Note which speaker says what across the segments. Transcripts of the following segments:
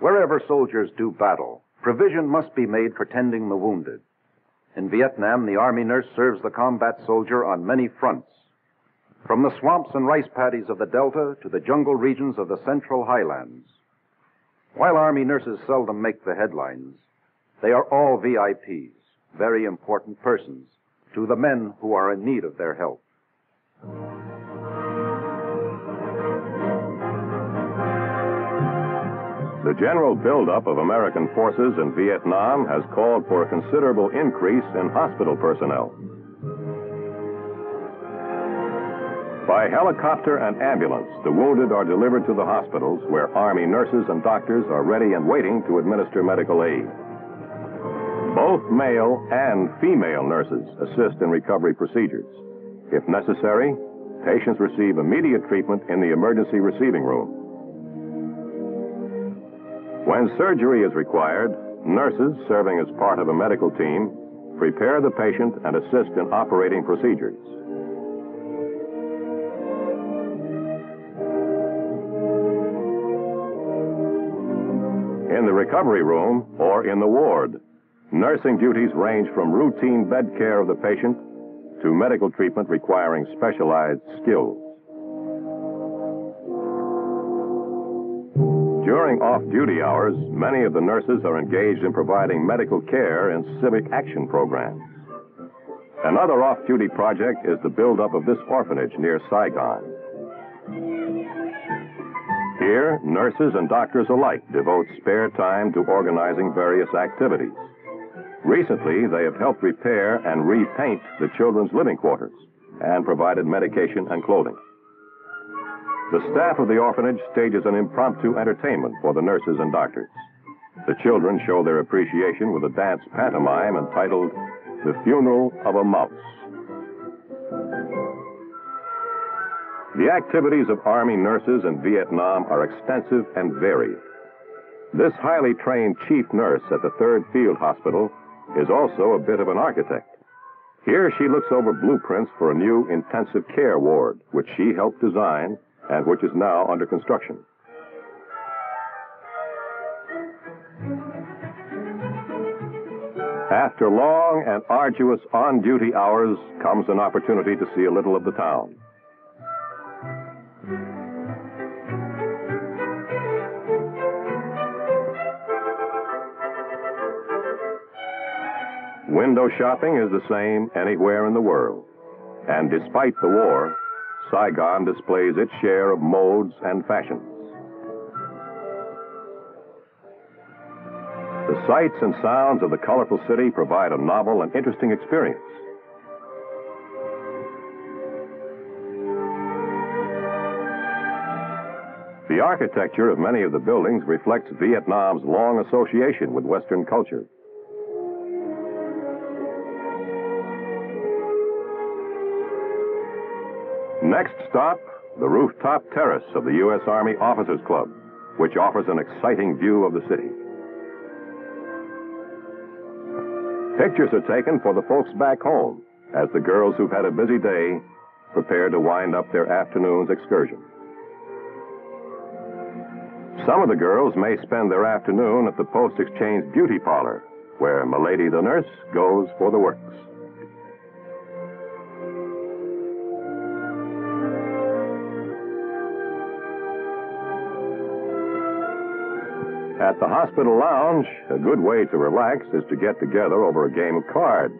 Speaker 1: Wherever soldiers do battle, provision must be made for tending the wounded. In Vietnam, the Army nurse serves the combat soldier on many fronts, from the swamps and rice paddies of the Delta to the jungle regions of the Central Highlands. While Army nurses seldom make the headlines, they are all VIPs, very important persons, to the men who are in need of their help.
Speaker 2: The general buildup of American forces in Vietnam has called for a considerable increase in hospital personnel. By helicopter and ambulance, the wounded are delivered to the hospitals where Army nurses and doctors are ready and waiting to administer medical aid. Both male and female nurses assist in recovery procedures. If necessary, patients receive immediate treatment in the emergency receiving room. When surgery is required, nurses serving as part of a medical team prepare the patient and assist in operating procedures. In the recovery room or in the ward, nursing duties range from routine bed care of the patient to medical treatment requiring specialized skills. During off-duty hours, many of the nurses are engaged in providing medical care in civic action programs. Another off-duty project is the buildup of this orphanage near Saigon. Here, nurses and doctors alike devote spare time to organizing various activities. Recently, they have helped repair and repaint the children's living quarters and provided medication and clothing. The staff of the orphanage stages an impromptu entertainment for the nurses and doctors. The children show their appreciation with a dance pantomime entitled The Funeral of a Mouse. The activities of Army nurses in Vietnam are extensive and varied. This highly trained chief nurse at the 3rd Field Hospital is also a bit of an architect. Here she looks over blueprints for a new intensive care ward, which she helped design and which is now under construction. After long and arduous on-duty hours comes an opportunity to see a little of the town. Window shopping is the same anywhere in the world. And despite the war, Saigon displays its share of modes and fashions. The sights and sounds of the colorful city provide a novel and interesting experience. The architecture of many of the buildings reflects Vietnam's long association with Western culture. Next stop, the rooftop terrace of the U.S. Army Officers Club, which offers an exciting view of the city. Pictures are taken for the folks back home as the girls who've had a busy day prepare to wind up their afternoon's excursion. Some of the girls may spend their afternoon at the Post Exchange Beauty Parlor, where Milady the nurse goes for the works. At the hospital lounge, a good way to relax is to get together over a game of cards.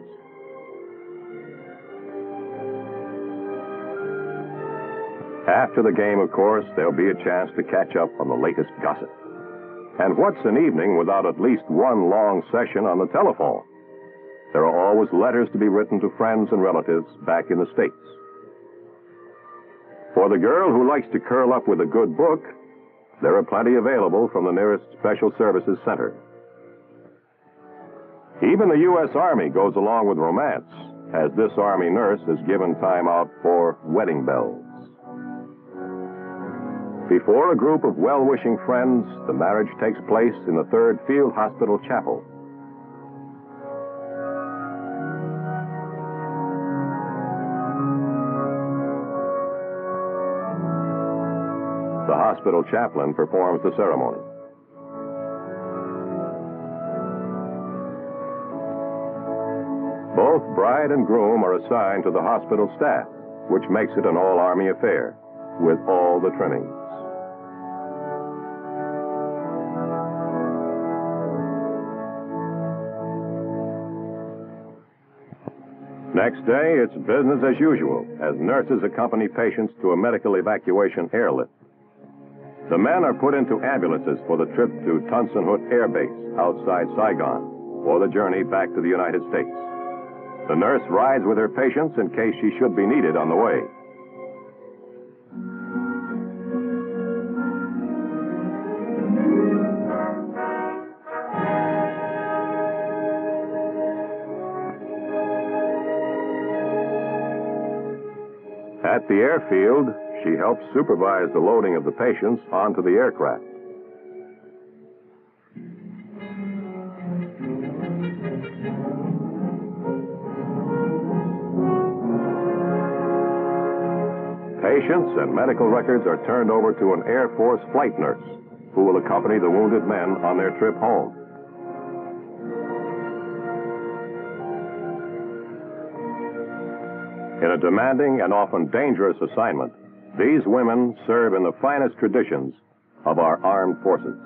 Speaker 2: After the game, of course, there'll be a chance to catch up on the latest gossip. And what's an evening without at least one long session on the telephone? There are always letters to be written to friends and relatives back in the States. For the girl who likes to curl up with a good book, there are plenty available from the nearest Special Services Center. Even the U.S. Army goes along with romance, as this Army nurse is given time out for wedding bells. Before a group of well-wishing friends, the marriage takes place in the 3rd Field Hospital Chapel. The hospital chaplain performs the ceremony. Both bride and groom are assigned to the hospital staff, which makes it an all-Army affair, with all the trimmings. Next day, it's business as usual as nurses accompany patients to a medical evacuation airlift. The men are put into ambulances for the trip to Tan Son Nhut Air Base outside Saigon or the journey back to the United States. The nurse rides with her patients in case she should be needed on the way. At the airfield, she helps supervise the loading of the patients onto the aircraft. Patients and medical records are turned over to an Air Force flight nurse who will accompany the wounded men on their trip home. In a demanding and often dangerous assignment, these women serve in the finest traditions of our armed forces.